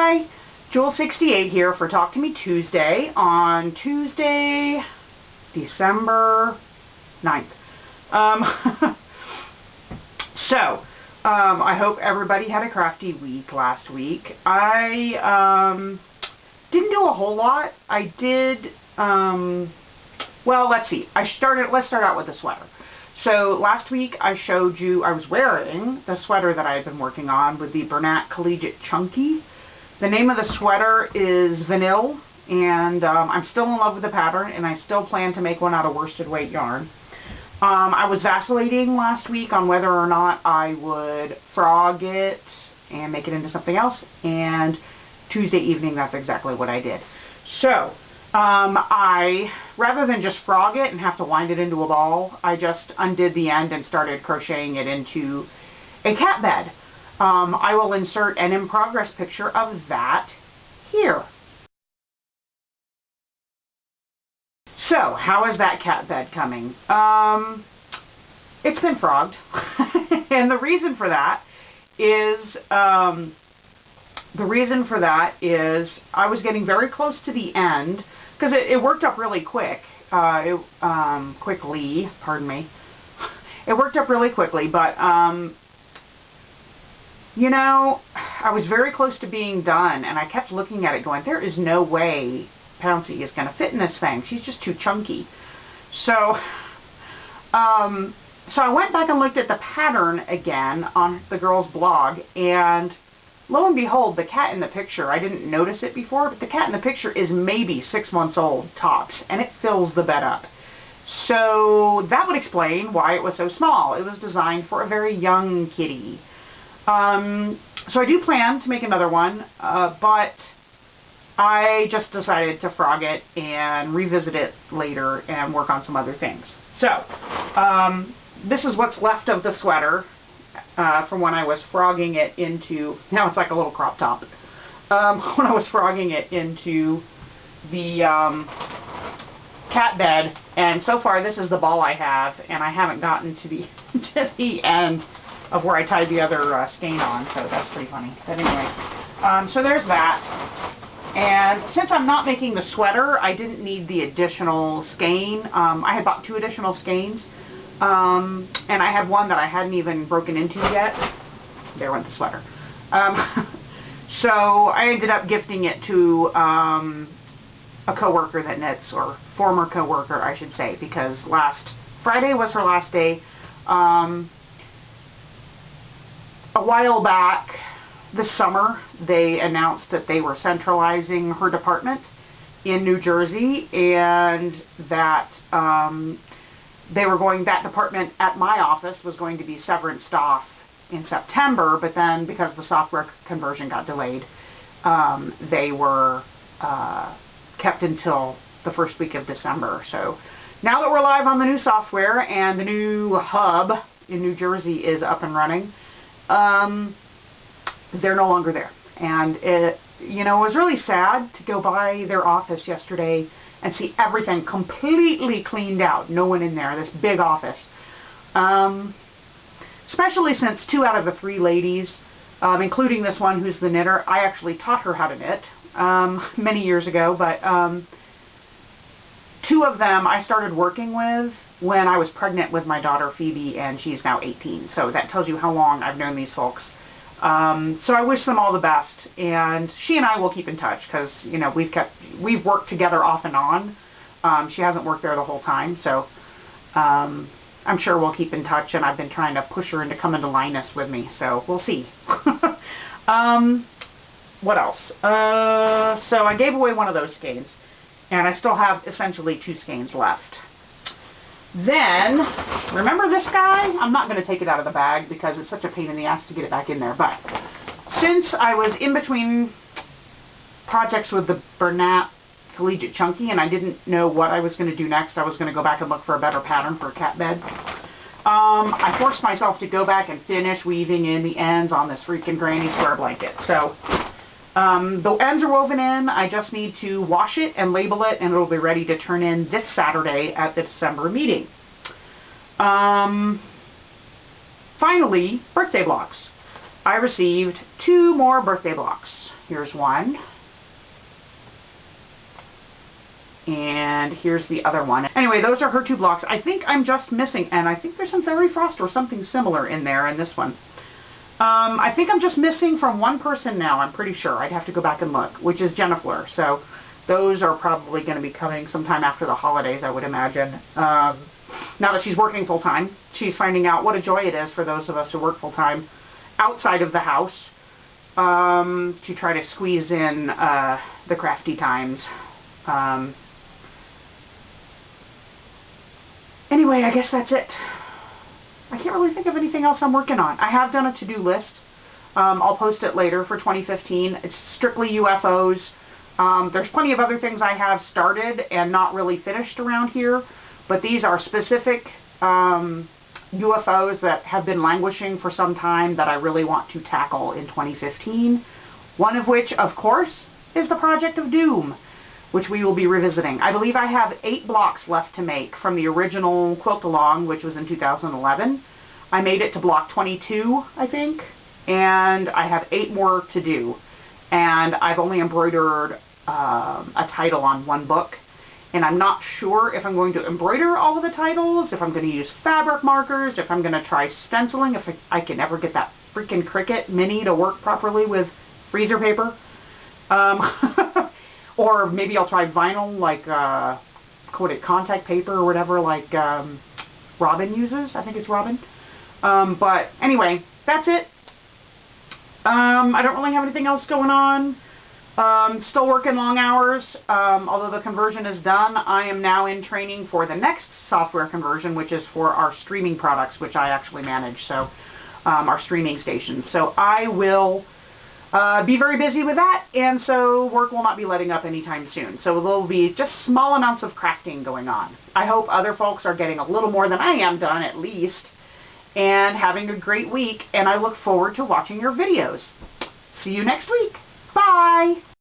Hi, jewells68 here for Talk to Me Tuesday on Tuesday, December 9th. I hope everybody had a crafty week last week. I didn't do a whole lot. I did, well, let's see. Let's start out with the sweater. So last week I showed you I was wearing the sweater that I had been working on with the Bernat Collegiate Chunky. The name of the sweater is Vanille, and I'm still in love with the pattern, and I still plan to make one out of worsted weight yarn. I was vacillating last week on whether or not I would frog it and make it into something else, and Tuesday evening that's exactly what I did. So rather than just frog it and have to wind it into a ball, I just undid the end and started crocheting it into a cat bed. I will insert an in progress picture of that here. So, how is that cat bed coming? It's been frogged. And the reason for that is I was getting very close to the end, because it worked up really quick. Quickly, pardon me. It worked up really quickly, but you know, I was very close to being done, and I kept looking at it going, there is no way Pouncy is going to fit in this thing. She's just too chunky. So, so I went back and looked at the pattern again on the girl's blog, and lo and behold, the cat in the picture, I didn't notice it before, but the cat in the picture is maybe 6 months old, tops, and it fills the bed up. So that would explain why it was so small. It was designed for a very young kitty. So I do plan to make another one, but I just decided to frog it and revisit it later and work on some other things. So, this is what's left of the sweater from when I was frogging it into, now it's like a little crop top, when I was frogging it into the cat bed, and so far this is the ball I have, and I haven't gotten to the, to the end of where I tied the other skein on, so that's pretty funny. But anyway, so there's that. And since I'm not making the sweater, I didn't need the additional skein. I had bought 2 additional skeins, and I had one that I hadn't even broken into yet. There went the sweater. So I ended up gifting it to a coworker that knits, or former coworker, I should say, because last Friday was her last day. A while back, this summer, they announced that they were centralizing her department in New Jersey, and that that department at my office was going to be severanced off in September, but then because the software conversion got delayed, they were kept until the first week of December. So now that we're live on the new software and the new hub in New Jersey is up and running, they're no longer there. And it, you know, it was really sad to go by their office yesterday and see everything completely cleaned out. No one in there, this big office. Especially since 2 out of the 3 ladies, including this one who's the knitter, I actually taught her how to knit many years ago, but 2 of them I started working with when I was pregnant with my daughter Phoebe, and she's now 18. So that tells you how long I've known these folks. So I wish them all the best, and she and I will keep in touch, because, you know, we've worked together off and on. She hasn't worked there the whole time, so I'm sure we'll keep in touch, and I've been trying to push her into coming to Linus with me, so we'll see. What else? So I gave away one of those skeins, and I still have essentially 2 skeins left. Then, remember this guy? I'm not going to take it out of the bag because it's such a pain in the ass to get it back in there. But since I was in between projects with the Bernat Collegiate Chunky and I didn't know what I was going to do next, I was going to go back and look for a better pattern for a cat bed. I forced myself to go back and finish weaving in the ends on this freaking granny square blanket. So the ends are woven in. I just need to wash it and label it, and it'll be ready to turn in this Saturday at the December meeting. Finally, birthday blocks. I received 2 more birthday blocks. Here's one. And here's the other one. Anyway, those are her 2 blocks. I think I'm just missing, and I think there's some fairy frost or something similar in there in this one. I think I'm just missing from one person now, I'm pretty sure. I'd have to go back and look, which is Jennifer. So those are probably going to be coming sometime after the holidays, I would imagine. Now that she's working full-time, she's finding out what a joy it is for those of us who work full-time outside of the house to try to squeeze in the crafty times. Anyway, I guess that's it. I can't really think of anything else I'm working on. I have done a to-do list. I'll post it later for 2015. It's strictly UFOs. There's plenty of other things I have started and not really finished around here, but these are specific UFOs that have been languishing for some time that I really want to tackle in 2015. One of which, of course, is the Project of Doom, which we will be revisiting. I believe I have 8 blocks left to make from the original quilt-along, which was in 2011. I made it to block 22, I think, and I have 8 more to do. And I've only embroidered a title on 1 book, and I'm not sure if I'm going to embroider all of the titles, if I'm going to use fabric markers, if I'm going to try stenciling, if I can ever get that freaking Cricut Mini to work properly with freezer paper. Or maybe I'll try vinyl, like, contact paper or whatever, like Robin uses. I think it's Robin. But anyway, that's it. I don't really have anything else going on. Still working long hours. Although the conversion is done, I am now in training for the next software conversion, which is for our streaming products, which I actually manage. So, our streaming station. So I will be very busy with that, and so work will not be letting up anytime soon. So there will be just small amounts of crafting going on. I hope other folks are getting a little more than I am done, at least, and having a great week, and I look forward to watching your videos. See you next week. Bye!